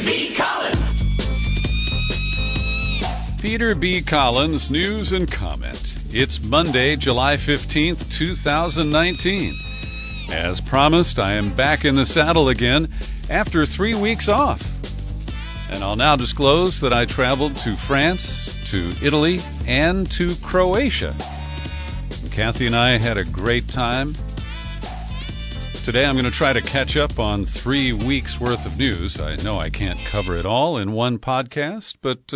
B. Collins. Peter B. Collins, news and comment. It's Monday, July 15th, 2019. As promised, I am back in the saddle again after 3 weeks off. And I'll now disclose that I traveled to France, to Italy, and to Croatia. And Kathy and I had a great time. Today I'm going to try to catch up on 3 weeks' worth of news. I know I can't cover it all in one podcast, but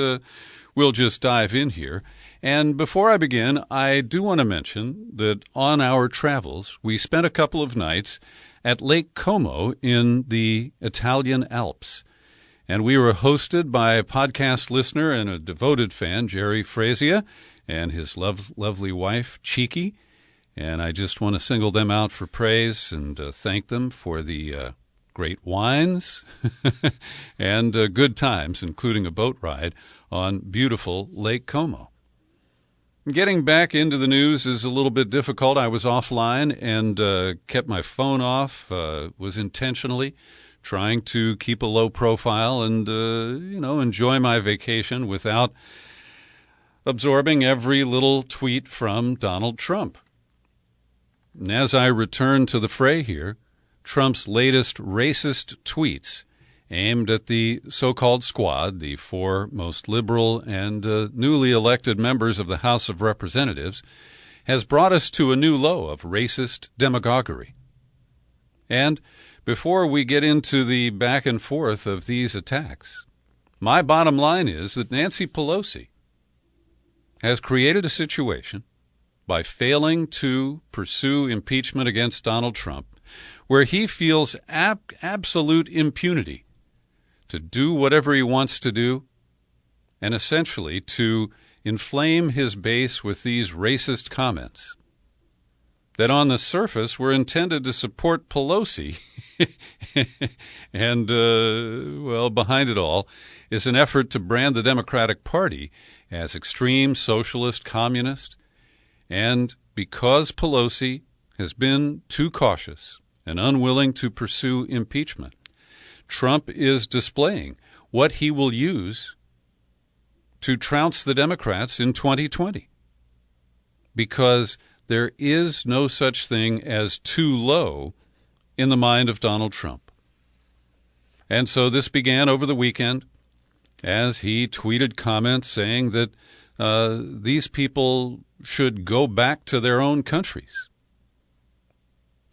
we'll just dive in here. And before I begin, I do want to mention that on our travels, we spent a couple of nights at Lake Como in the Italian Alps. And we were hosted by a podcast listener and a devoted fan, Jerry Frazia, and his lovely wife, Cheeky. And I just want to single them out for praise and thank them for the great wines and good times, including a boat ride on beautiful Lake Como. Getting back into the news is a little bit difficult. I was offline and kept my phone off, was intentionally trying to keep a low profile and, enjoy my vacation without absorbing every little tweet from Donald Trump. And as I return to the fray here, Trump's latest racist tweets aimed at the so-called squad, the four most liberal and newly elected members of the House of Representatives, has brought us to a new low of racist demagoguery. And before we get into the back and forth of these attacks, my bottom line is that Nancy Pelosi has created a situation by failing to pursue impeachment against Donald Trump where he feels absolute impunity to do whatever he wants to do and essentially to inflame his base with these racist comments that on the surface were intended to support Pelosi. And, behind it all is an effort to brand the Democratic Party as extreme socialist communist. And because Pelosi has been too cautious and unwilling to pursue impeachment, Trump is displaying what he will use to trounce the Democrats in 2020. Because there is no such thing as too low in the mind of Donald Trump. And so this began over the weekend as he tweeted comments saying that these people should go back to their own countries.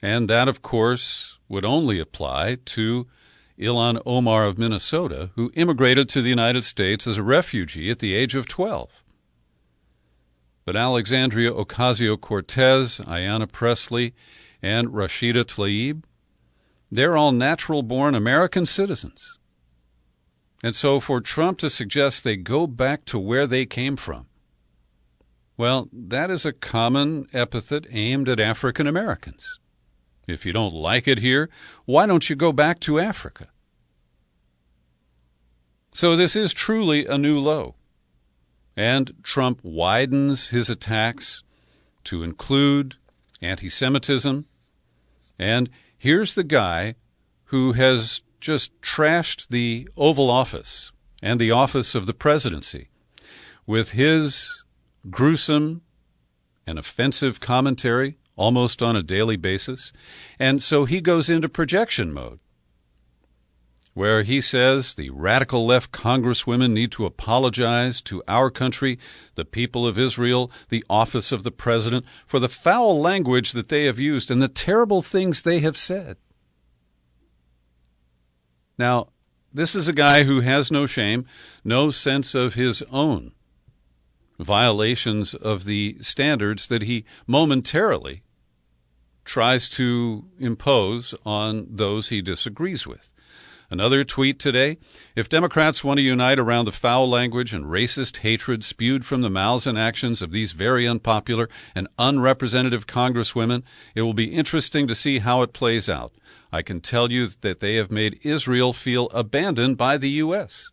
And that, of course, would only apply to Ilhan Omar of Minnesota, who immigrated to the United States as a refugee at the age of 12. But Alexandria Ocasio-Cortez, Ayanna Pressley, and Rashida Tlaib, they're all natural-born American citizens. And so for Trump to suggest they go back to where they came from, well, that is a common epithet aimed at African Americans. If you don't like it here, why don't you go back to Africa? So this is truly a new low. And Trump widens his attacks to include anti-Semitism. And here's the guy who has just trashed the Oval Office and the office of the presidency with his gruesome and offensive commentary almost on a daily basis. And so he goes into projection mode, where he says the radical left congresswomen need to apologize to our country, the people of Israel, the office of the president, for the foul language that they have used and the terrible things they have said. Now, this is a guy who has no shame, no sense of his own violations of the standards that he momentarily tries to impose on those he disagrees with. Another tweet today: if Democrats want to unite around the foul language and racist hatred spewed from the mouths and actions of these very unpopular and unrepresentative congresswomen, it will be interesting to see how it plays out. I can tell you that they have made Israel feel abandoned by the U.S.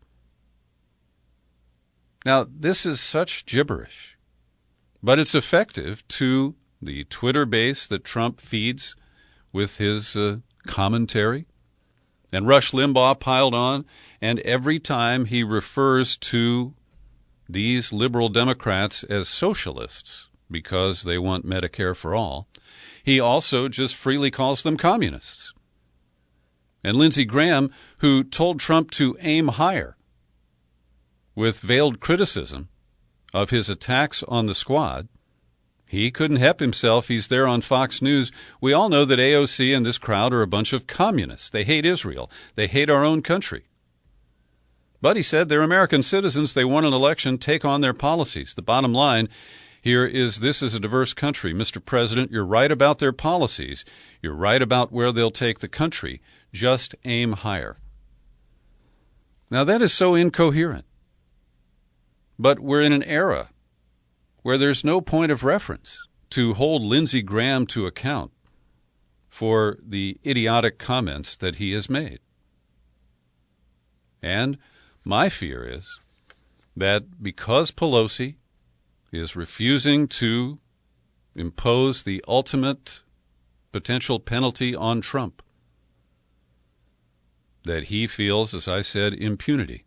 Now, this is such gibberish, but it's effective to the Twitter base that Trump feeds with his commentary. And Rush Limbaugh piled on, and every time he refers to these liberal Democrats as socialists because they want Medicare for all, he also just freely calls them communists. And Lindsey Graham, who told Trump to aim higher with veiled criticism of his attacks on the Squad, he couldn't help himself. He's there on Fox News. We all know that AOC and this crowd are a bunch of communists. They hate Israel. They hate our own country. But he said they're American citizens. They won an election. Take on their policies. The bottom line here is this is a diverse country. Mr. President, you're right about their policies. You're right about where they'll take the country. Just aim higher. Now, that is so incoherent. But we're in an era where there's no point of reference to hold Lindsey Graham to account for the idiotic comments that he has made. And my fear is that because Pelosi is refusing to impose the ultimate potential penalty on Trump, that he feels, as I said, impunity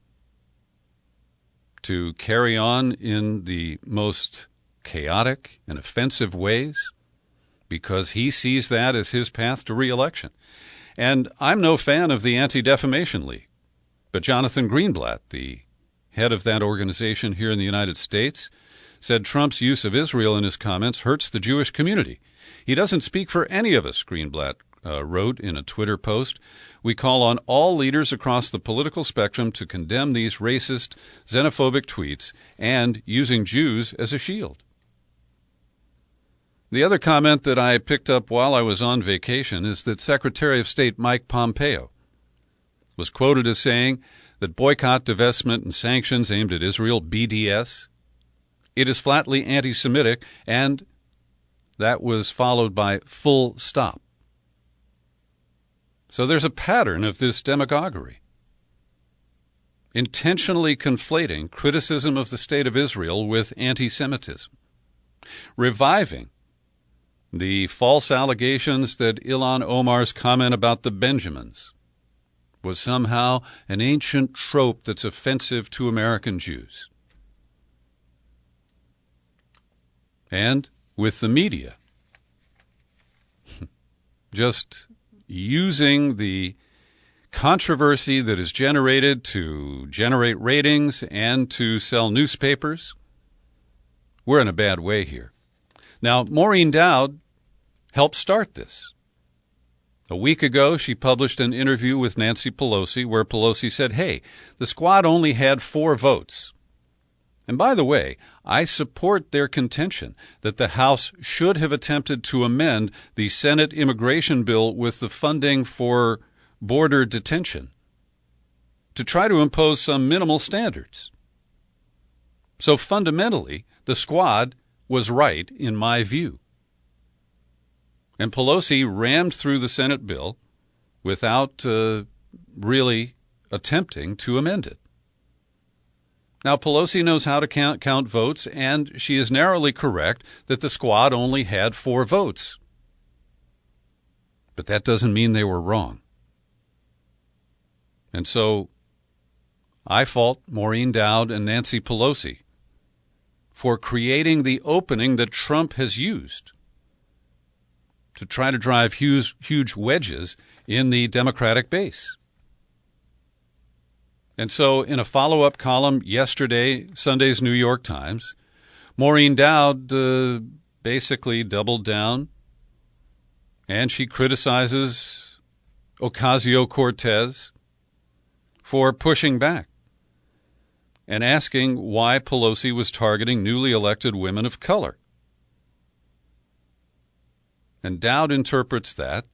to carry on in the most chaotic and offensive ways because he sees that as his path to re-election. And I'm no fan of the Anti-Defamation League, but Jonathan Greenblatt, the head of that organization here in the United States, said Trump's use of Israel in his comments hurts the Jewish community. He doesn't speak for any of us, Greenblatt wrote in a Twitter post. We call on all leaders across the political spectrum to condemn these racist, xenophobic tweets and using Jews as a shield. The other comment that I picked up while I was on vacation is that Secretary of State Mike Pompeo was quoted as saying that boycott, divestment, and sanctions aimed at Israel, BDS, it is flatly anti-Semitic, and that was followed by full stop. So there's a pattern of this demagoguery, intentionally conflating criticism of the state of Israel with anti-Semitism, reviving the false allegations that Ilhan Omar's comment about the Benjamins was somehow an ancient trope that's offensive to American Jews. And with the media, just using the controversy that is generated to generate ratings and to sell newspapers, we're in a bad way here. Now, Maureen Dowd helped start this. A week ago, she published an interview with Nancy Pelosi where Pelosi said, hey, the Squad only had 4 votes. And by the way, I support their contention that the House should have attempted to amend the Senate immigration bill with the funding for border detention to try to impose some minimal standards. So fundamentally, the Squad was right in my view. And Pelosi rammed through the Senate bill without really attempting to amend it. Now, Pelosi knows how to count votes, and she is narrowly correct that the Squad only had 4 votes. But that doesn't mean they were wrong. And so I fault Maureen Dowd and Nancy Pelosi for creating the opening that Trump has used to try to drive huge wedges in the Democratic base. And so in a follow-up column yesterday, Sunday's New York Times, Maureen Dowd basically doubled down, and she criticizes Ocasio-Cortez for pushing back and asking why Pelosi was targeting newly elected women of color. And Dowd interprets that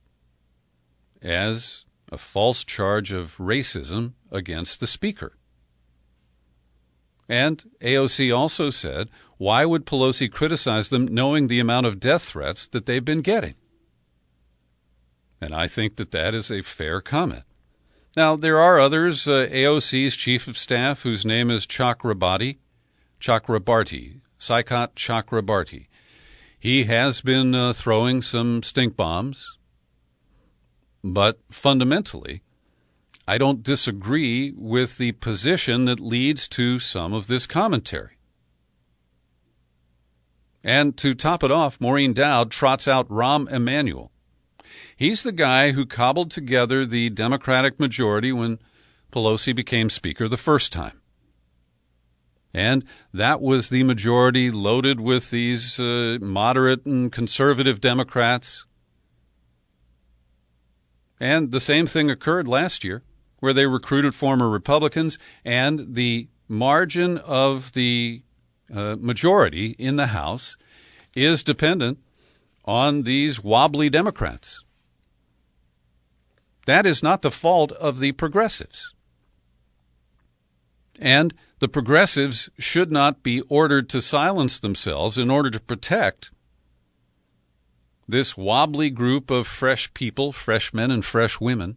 as a false charge of racism against the speaker. And AOC also said, why would Pelosi criticize them knowing the amount of death threats that they've been getting? And I think that that is a fair comment. Now, there are others, AOC's chief of staff, whose name is Chakrabarti, Saikat Chakrabarti. He has been throwing some stink bombs, but fundamentally, I don't disagree with the position that leads to some of this commentary. And to top it off, Maureen Dowd trots out Rahm Emanuel. He's the guy who cobbled together the Democratic majority when Pelosi became Speaker the first time. And that was the majority loaded with these moderate and conservative Democrats. And the same thing occurred last year, where they recruited former Republicans, and the margin of the majority in the House is dependent on these wobbly Democrats. That is not the fault of the progressives. And the progressives should not be ordered to silence themselves in order to protect this wobbly group of fresh people, fresh men and fresh women,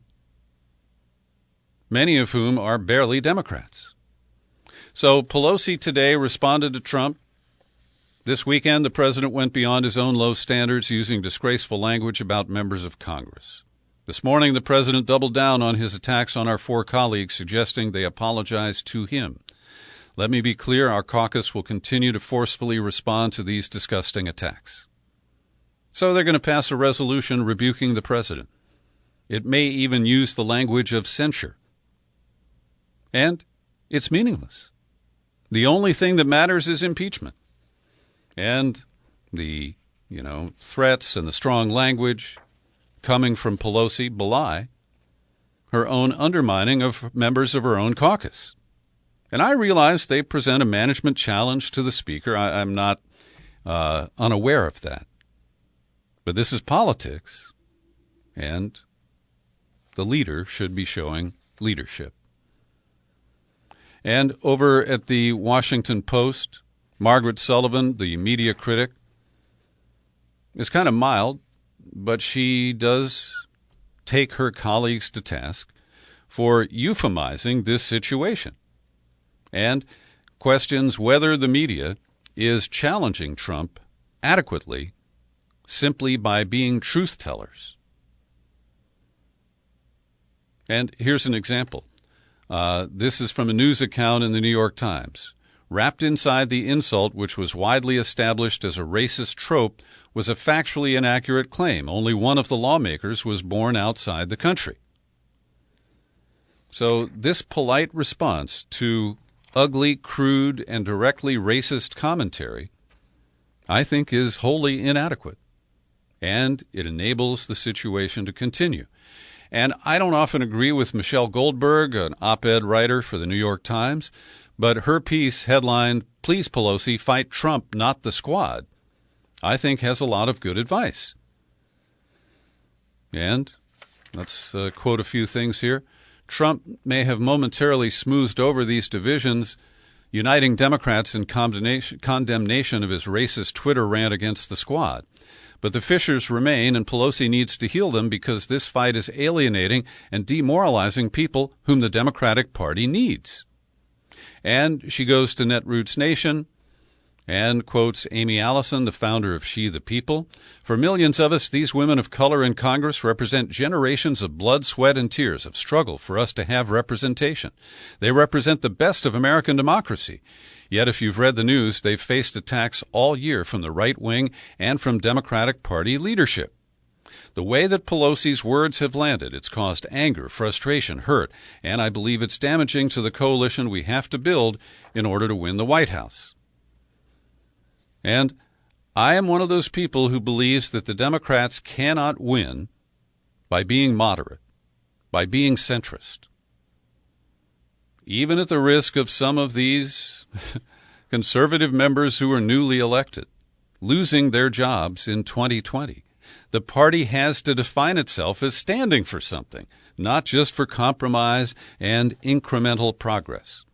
many of whom are barely Democrats. So Pelosi today responded to Trump. This weekend, the president went beyond his own low standards, using disgraceful language about members of Congress. This morning, the president doubled down on his attacks on our four colleagues, suggesting they apologize to him. Let me be clear, our caucus will continue to forcefully respond to these disgusting attacks. So they're going to pass a resolution rebuking the president. It may even use the language of censure. And it's meaningless. The only thing that matters is impeachment. And the, threats and the strong language coming from Pelosi belie her own undermining of members of her own caucus. And I realize they present a management challenge to the Speaker. I'm not unaware of that. But this is politics, and the leader should be showing leadership. And over at the Washington Post, Margaret Sullivan, the media critic, is kind of mild, but she does take her colleagues to task for euphemizing this situation and questions whether the media is challenging Trump adequately simply by being truth tellers. And here's an example. This is from a news account in the New York Times. Wrapped inside the insult, which was widely established as a racist trope, was a factually inaccurate claim. Only one of the lawmakers was born outside the country. So this polite response to ugly, crude, and directly racist commentary, I think, is wholly inadequate. And it enables the situation to continue. And I don't often agree with Michelle Goldberg, an op-ed writer for the New York Times, but her piece headlined, "Please Pelosi, Fight Trump, Not the Squad," I think has a lot of good advice. And let's quote a few things here. Trump may have momentarily smoothed over these divisions, uniting Democrats in condemnation of his racist Twitter rant against the squad. But the fissures remain, and Pelosi needs to heal them because this fight is alienating and demoralizing people whom the Democratic Party needs. And she goes to Netroots Nation and quotes Amy Allison, the founder of She the People. "For millions of us, these women of color in Congress represent generations of blood, sweat, and tears of struggle for us to have representation. They represent the best of American democracy. Yet if you've read the news, they've faced attacks all year from the right wing and from Democratic Party leadership. The way that Pelosi's words have landed, it's caused anger, frustration, hurt, and I believe it's damaging to the coalition we have to build in order to win the White House. And I am one of those people who believes that the Democrats cannot win by being moderate, by being centrist. Even at the risk of some of these conservative members who are newly elected losing their jobs in 2020. The party has to define itself as standing for something, not just for compromise and incremental progress.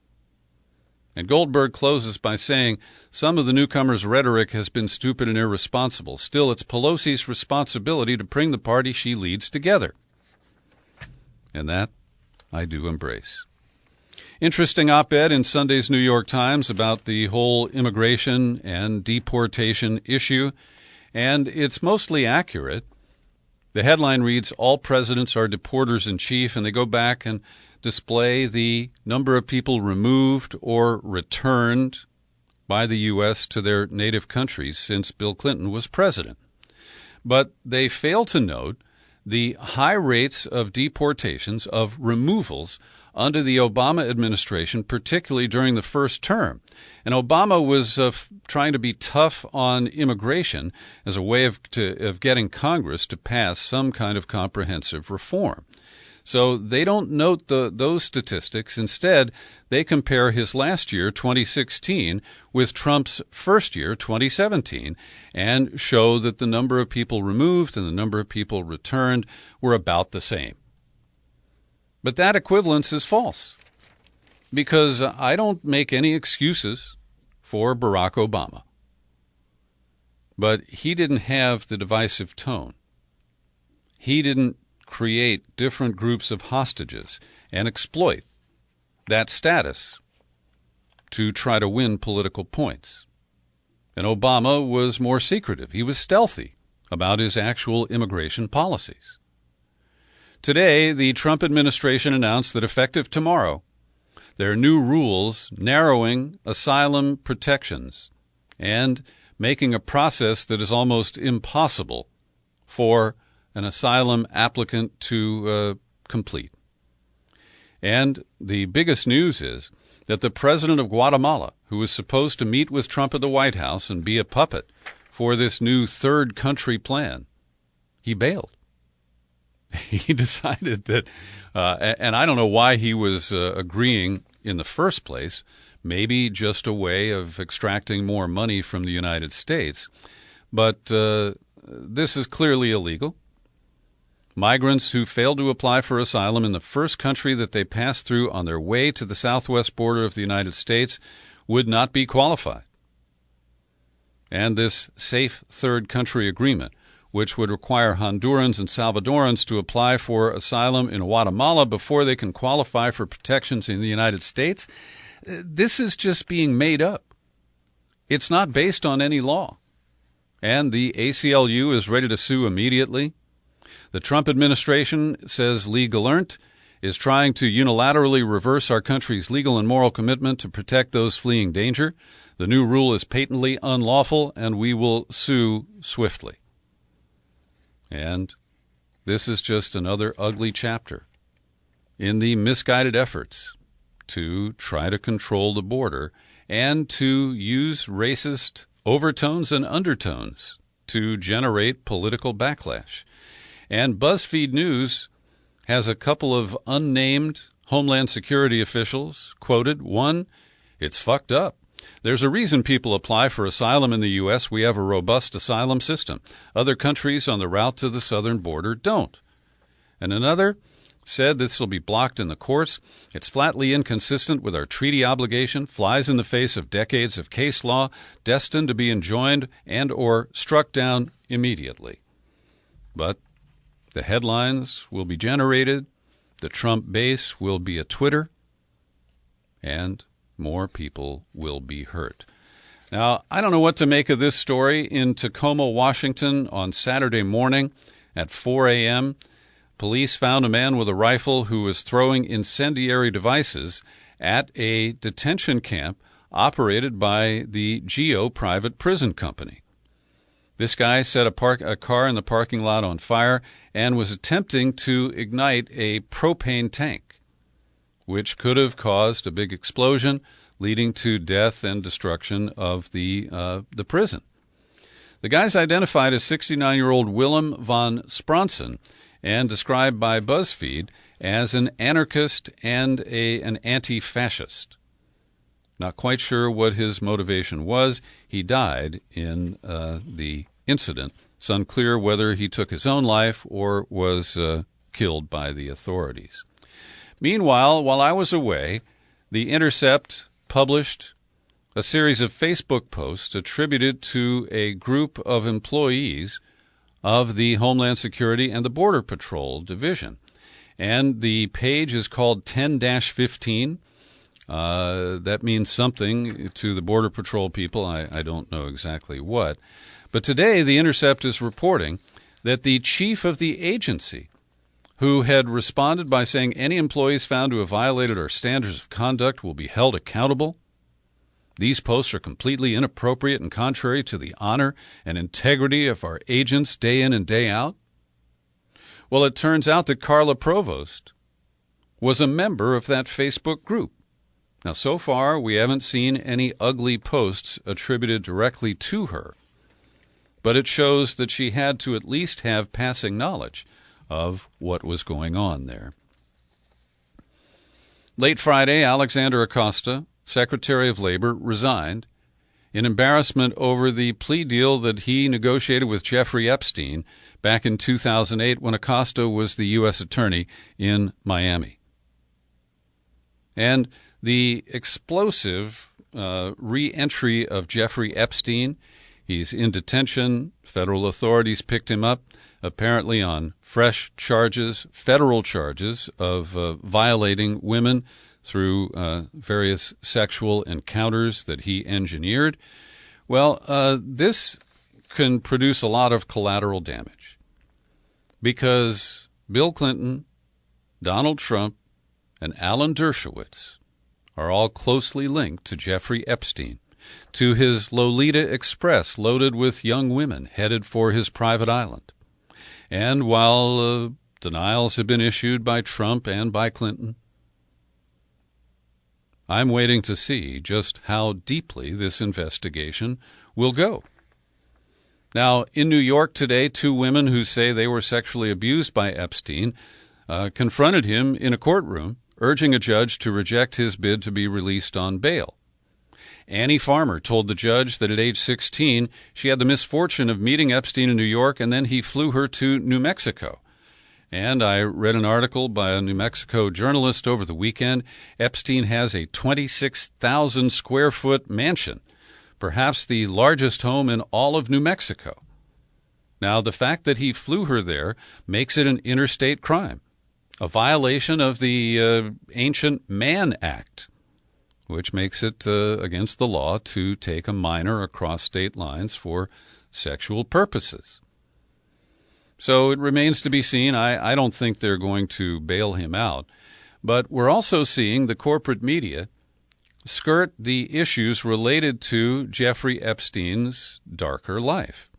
And Goldberg closes by saying, some of the newcomers' rhetoric has been stupid and irresponsible. Still, it's Pelosi's responsibility to bring the party she leads together. And that I do embrace. Interesting op-ed in Sunday's New York Times about the whole immigration and deportation issue. And it's mostly accurate, The headline reads, "All presidents are deporters in chief," and they go back and display the number of people removed or returned by the U.S. to their native countries since Bill Clinton was president. But they fail to note the high rates of deportations, of removals, under the Obama administration, particularly during the first term. And Obama was trying to be tough on immigration as a way of getting Congress to pass some kind of comprehensive reform. So they don't note those statistics. Instead, they compare his last year, 2016, with Trump's first year, 2017, and show that the number of people removed and the number of people returned were about the same. But that equivalence is false, because I don't make any excuses for Barack Obama. But he didn't have the divisive tone. He didn't create different groups of hostages and exploit that status to try to win political points. And Obama was more secretive. He was stealthy about his actual immigration policies. Today, the Trump administration announced that effective tomorrow, there are new rules narrowing asylum protections and making a process that is almost impossible for an asylum applicant to complete. And the biggest news is that the president of Guatemala, who was supposed to meet with Trump at the White House and be a puppet for this new third country plan, he bailed. He decided that, and I don't know why he was agreeing in the first place, maybe just a way of extracting more money from the United States. But this is clearly illegal. Migrants who failed to apply for asylum in the first country that they passed through on their way to the southwest border of the United States would not be qualified. And this safe third country agreement, which would require Hondurans and Salvadorans to apply for asylum in Guatemala before they can qualify for protections in the United States, this is just being made up. It's not based on any law. And the ACLU is ready to sue immediately. The Trump administration, says Lee Gallant, is trying to unilaterally reverse our country's legal and moral commitment to protect those fleeing danger. The new rule is patently unlawful, and we will sue swiftly. And this is just another ugly chapter in the misguided efforts to try to control the border and to use racist overtones and undertones to generate political backlash. And BuzzFeed News has a couple of unnamed Homeland Security officials quoted. One, "It's fucked up. There's a reason people apply for asylum in the U.S. We have a robust asylum system. Other countries on the route to the southern border don't." And another said this will be blocked in the courts. "It's flatly inconsistent with our treaty obligation, flies in the face of decades of case law, destined to be enjoined and or struck down immediately." But the headlines will be generated, the Trump base will be a Twitter, and more people will be hurt. Now, I don't know what to make of this story. In Tacoma, Washington, on Saturday morning at 4 a.m., police found a man with a rifle who was throwing incendiary devices at a detention camp operated by the GEO private prison company. This guy set a car in the parking lot on fire and was attempting to ignite a propane tank, which could have caused a big explosion, leading to death and destruction of the prison. The guy's identified as 69-year-old Willem von Spronsen and described by BuzzFeed as an anarchist and an anti-fascist. Not quite sure what his motivation was. He died in the incident. It's unclear whether he took his own life or was killed by the authorities. Meanwhile, while I was away, The Intercept published a series of Facebook posts attributed to a group of employees of the Homeland Security and the Border Patrol Division. And the page is called 10-15. That means something to the Border Patrol people. I don't know exactly what. But today, The Intercept is reporting that the chief of the agency, who had responded by saying any employees found to have violated our standards of conduct will be held accountable. These posts are completely inappropriate and contrary to the honor and integrity of our agents day in and day out. Well, it turns out that Carla Provost was a member of that Facebook group. Now, so far, we haven't seen any ugly posts attributed directly to her, but it shows that she had to at least have passing knowledge of what was going on there. Late Friday, Alexander Acosta, Secretary of Labor, resigned in embarrassment over the plea deal that he negotiated with Jeffrey Epstein back in 2008 when Acosta was the U.S. Attorney in Miami. And the explosive re-entry of Jeffrey Epstein, he's in detention. Federal authorities picked him up, apparently on fresh charges, federal charges of violating women through various sexual encounters that he engineered. Well, this can produce a lot of collateral damage because Bill Clinton, Donald Trump, and Alan Dershowitz are all closely linked to Jeffrey Epstein, to his Lolita Express loaded with young women headed for his private island. And while denials have been issued by Trump and by Clinton, I'm waiting to see just how deeply this investigation will go. Now, in New York today, 2 women who say they were sexually abused by Epstein confronted him in a courtroom, urging a judge to reject his bid to be released on bail. Annie Farmer told the judge that at age 16, she had the misfortune of meeting Epstein in New York, and then he flew her to New Mexico. And I read an article by a New Mexico journalist over the weekend. Epstein has a 26,000 square foot mansion, perhaps the largest home in all of New Mexico. Now, the fact that he flew her there makes it an interstate crime, a violation of the ancient Mann Act, which makes it against the law to take a minor across state lines for sexual purposes. So it remains to be seen. I don't think they're going to bail him out. But we're also seeing the corporate media skirt the issues related to Jeffrey Epstein's darker life.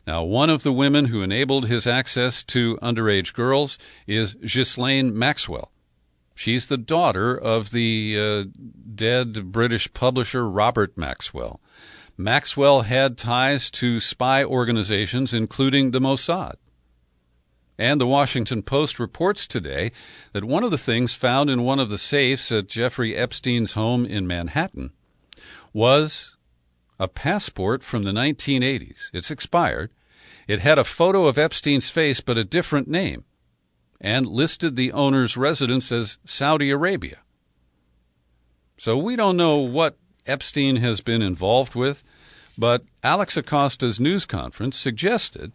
Now, one of the women who enabled his access to underage girls is Ghislaine Maxwell. She's the daughter of the dead British publisher Robert Maxwell. Maxwell had ties to spy organizations, including the Mossad. And the Washington Post reports today that one of the things found in one of the safes at Jeffrey Epstein's home in Manhattan was a passport from the 1980s. It's expired. It had a photo of Epstein's face but a different name, and listed the owner's residence as Saudi Arabia. So we don't know what Epstein has been involved with, but Alex Acosta's news conference suggested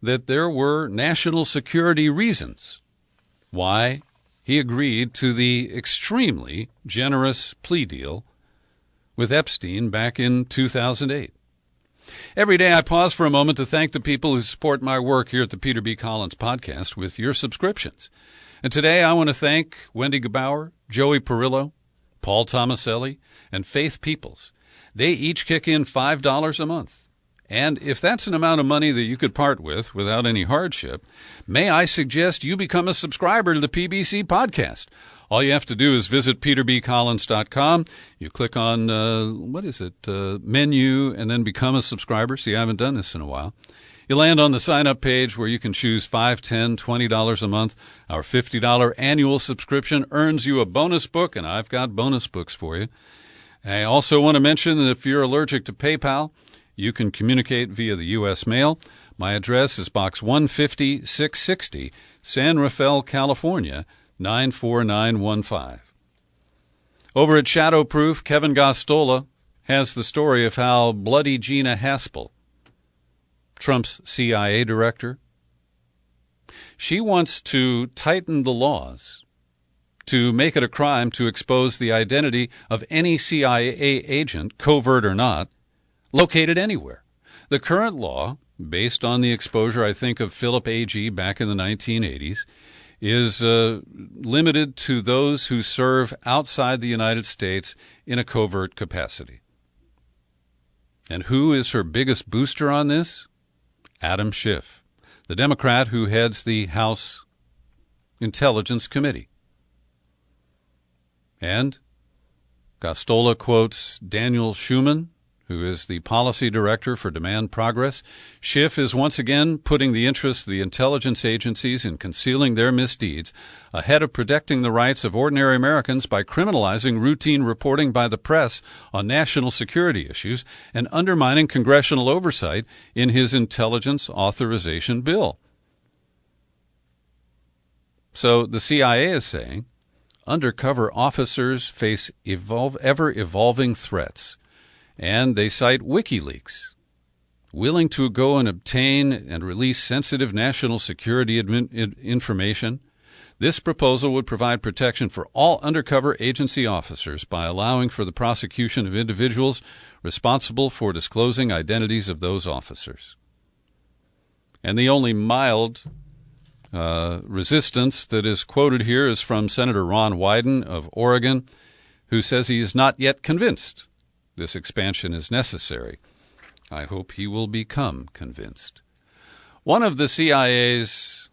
that there were national security reasons why he agreed to the extremely generous plea deal with Epstein back in 2008. Every day I pause for a moment to thank the people who support my work here at the Peter B. Collins Podcast with your subscriptions. And today I want to thank Wendy Gebauer, Joey Perillo, Paul Tomaselli, and Faith Peoples. They each kick in $5 a month. And if that's an amount of money that you could part with without any hardship, may I suggest you become a subscriber to the PBC Podcast. All you have to do is visit peterbcollins.com. You click on, menu, and then become a subscriber. See, I haven't done this in a while. You land on the sign-up page where you can choose $5, $10, $20 a month. Our $50 annual subscription earns you a bonus book, and I've got bonus books for you. I also want to mention that if you're allergic to PayPal, you can communicate via the U.S. mail. My address is Box 150, 660, San Rafael, California, 94915. Over at Shadowproof, Kevin Gostola has the story of how Bloody Gina Haspel, Trump's CIA director, she wants to tighten the laws to make it a crime to expose the identity of any CIA agent, covert or not, located anywhere. The current law based on the exposure, I think, of Philip A.G. back in the 1980s, is limited to those who serve outside the United States in a covert capacity. And who is her biggest booster on this? Adam Schiff, the Democrat who heads the House Intelligence Committee. And Gostola quotes Daniel Schuman, who is the policy director for Demand Progress. Schiff is once again putting the interests of the intelligence agencies in concealing their misdeeds ahead of protecting the rights of ordinary Americans by criminalizing routine reporting by the press on national security issues and undermining congressional oversight in his intelligence authorization bill. So the CIA is saying undercover officers face ever-evolving threats. And they cite WikiLeaks, willing to go and obtain and release sensitive national security information. This proposal would provide protection for all undercover agency officers by allowing for the prosecution of individuals responsible for disclosing identities of those officers. And the only mild resistance that is quoted here is from Senator Ron Wyden of Oregon, who says he is not yet convinced this expansion is necessary. I hope he will become convinced. One of the CIA's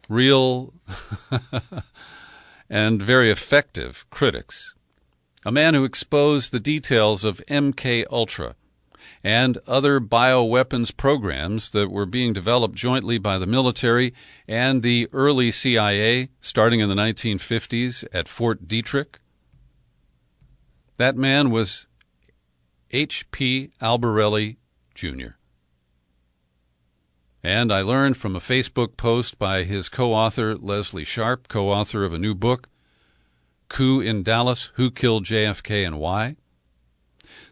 real and very effective critics, a man who exposed the details of MK-Ultra and other bioweapons programs that were being developed jointly by the military and the early CIA, starting in the 1950s at Fort Detrick. That man was H.P. Albarelli, Jr. And I learned from a Facebook post by his co-author, Leslie Sharp, co-author of a new book, Coup in Dallas, Who Killed JFK and Why,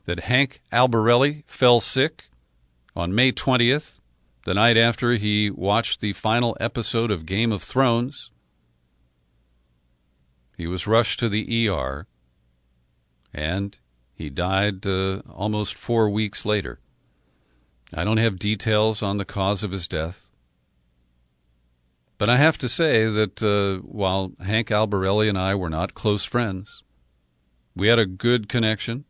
that Hank Albarelli fell sick on May 20th, the night after he watched the final episode of Game of Thrones. He was rushed to the ER, and he died almost 4 weeks later. I don't have details on the cause of his death. But I have to say that while Hank Albarelli and I were not close friends, we had a good connection.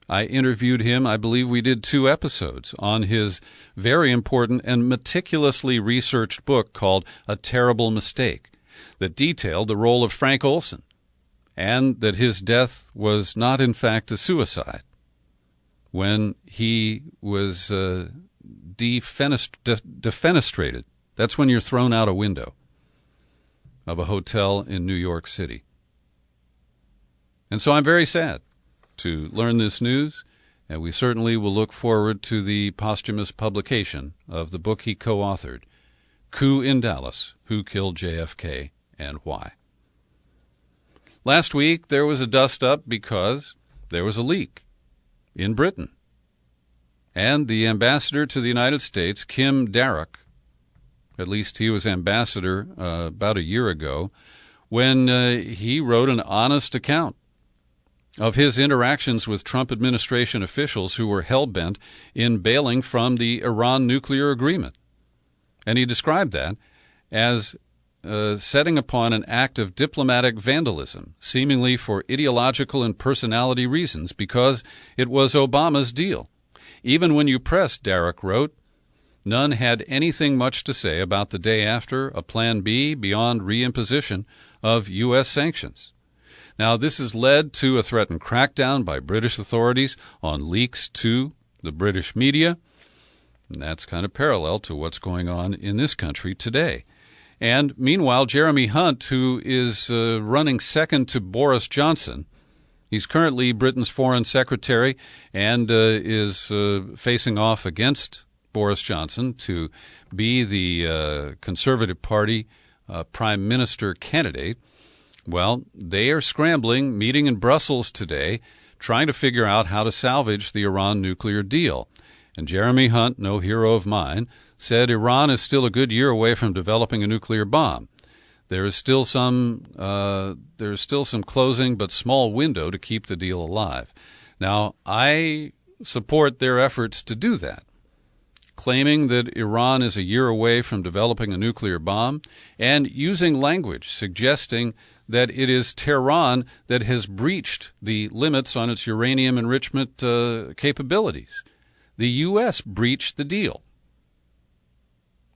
I interviewed him. I believe we did 2 episodes on his very important and meticulously researched book called A Terrible Mistake that detailed the role of Frank Olson, and that his death was not, in fact, a suicide when he was defenestrated. That's when you're thrown out a window of a hotel in New York City. And so I'm very sad to learn this news, and we certainly will look forward to the posthumous publication of the book he co-authored, Coup in Dallas, Who Killed JFK and Why. Last week, there was a dust-up because there was a leak in Britain. And the ambassador to the United States, Kim Darroch, at least he was ambassador about a year ago, when he wrote an honest account of his interactions with Trump administration officials who were hell-bent in bailing from the Iran nuclear agreement. And he described that as setting upon an act of diplomatic vandalism, seemingly for ideological and personality reasons, because it was Obama's deal. Even when you pressed, Darroch wrote, none had anything much to say about the day after a Plan B beyond reimposition of U.S. sanctions. Now, this has led to a threatened crackdown by British authorities on leaks to the British media, and that's kind of parallel to what's going on in this country today. And meanwhile, Jeremy Hunt, who is running second to Boris Johnson, he's currently Britain's foreign secretary and is facing off against Boris Johnson to be the Conservative Party prime minister candidate. Well, they are scrambling, meeting in Brussels today, trying to figure out how to salvage the Iran nuclear deal. And Jeremy Hunt, no hero of mine, said Iran is still a good year away from developing a nuclear bomb. There is still some closing but small window to keep the deal alive. Now, I support their efforts to do that. claiming that Iran is a year away from developing a nuclear bomb, and using language suggesting that it is Tehran that has breached the limits on its uranium enrichment capabilities. The U.S. breached the deal.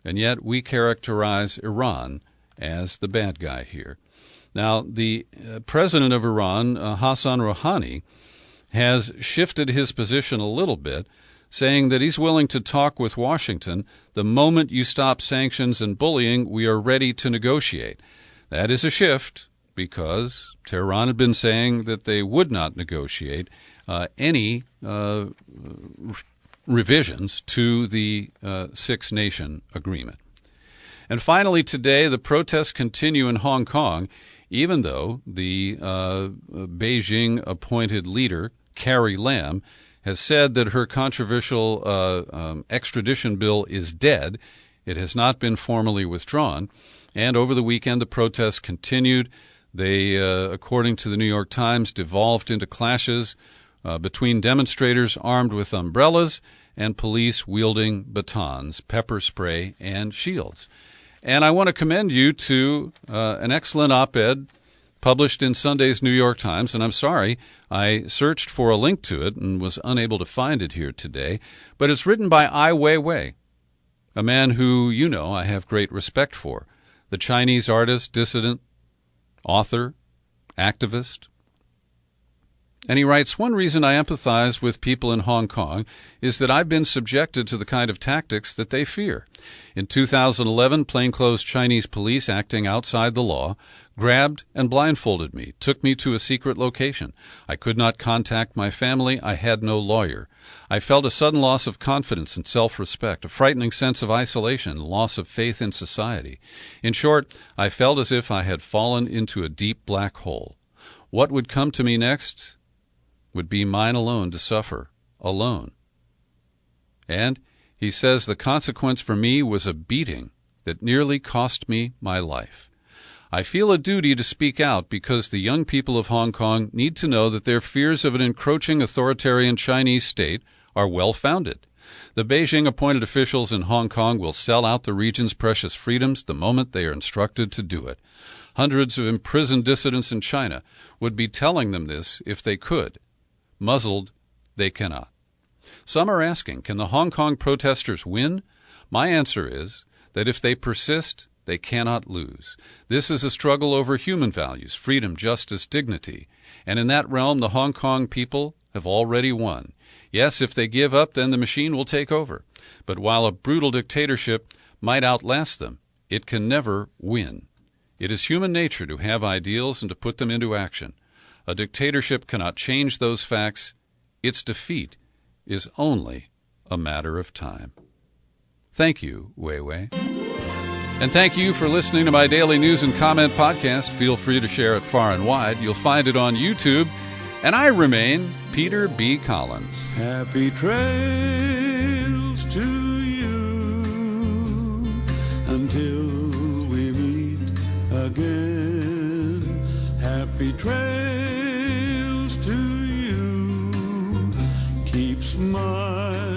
And yet we characterize Iran as the bad guy here. Now, the president of Iran, Hassan Rouhani, has shifted his position a little bit, saying that he's willing to talk with Washington. The moment you stop sanctions and bullying, we are ready to negotiate. That is a shift, because Tehran had been saying that they would not negotiate any revisions to the Six-Nation Agreement. And finally today, the protests continue in Hong Kong, even though the Beijing-appointed leader, Carrie Lam, has said that her controversial extradition bill is dead. It has not been formally withdrawn. And over the weekend, the protests continued. They, according to the New York Times, devolved into clashes between demonstrators armed with umbrellas and police wielding batons, pepper spray, and shields. And I want to commend you to an excellent op-ed published in Sunday's New York Times, and I'm sorry, I searched for a link to it and was unable to find it here today, but it's written by Ai Weiwei, a man who, you know, I have great respect for, the Chinese artist, dissident, author, activist. And he writes, one reason I empathize with people in Hong Kong is that I've been subjected to the kind of tactics that they fear. In 2011, plainclothes Chinese police acting outside the law grabbed and blindfolded me, took me to a secret location. I could not contact my family. I had no lawyer. I felt a sudden loss of confidence and self-respect, a frightening sense of isolation and loss of faith in society. In short, I felt as if I had fallen into a deep black hole. What would come to me next would be mine alone to suffer, alone. And he says the consequence for me was a beating that nearly cost me my life. I feel a duty to speak out because the young people of Hong Kong need to know that their fears of an encroaching authoritarian Chinese state are well-founded. The Beijing-appointed officials in Hong Kong will sell out the region's precious freedoms the moment they are instructed to do it. Hundreds of imprisoned dissidents in China would be telling them this if they could. Muzzled, they cannot. Some are asking, can the Hong Kong protesters win? My answer is that if they persist, they cannot lose. This is a struggle over human values, freedom, justice, dignity. And in that realm, the Hong Kong people have already won. Yes, if they give up, then the machine will take over. But while a brutal dictatorship might outlast them, it can never win. It is human nature to have ideals and to put them into action. A dictatorship cannot change those facts. Its defeat is only a matter of time. Thank you, Weiwei. And thank you for listening to my daily news and comment podcast. Feel free to share it far and wide. You'll find it on YouTube. And I remain Peter B. Collins. Happy trails to you until we meet again. Happy trails to you. Keep smiling.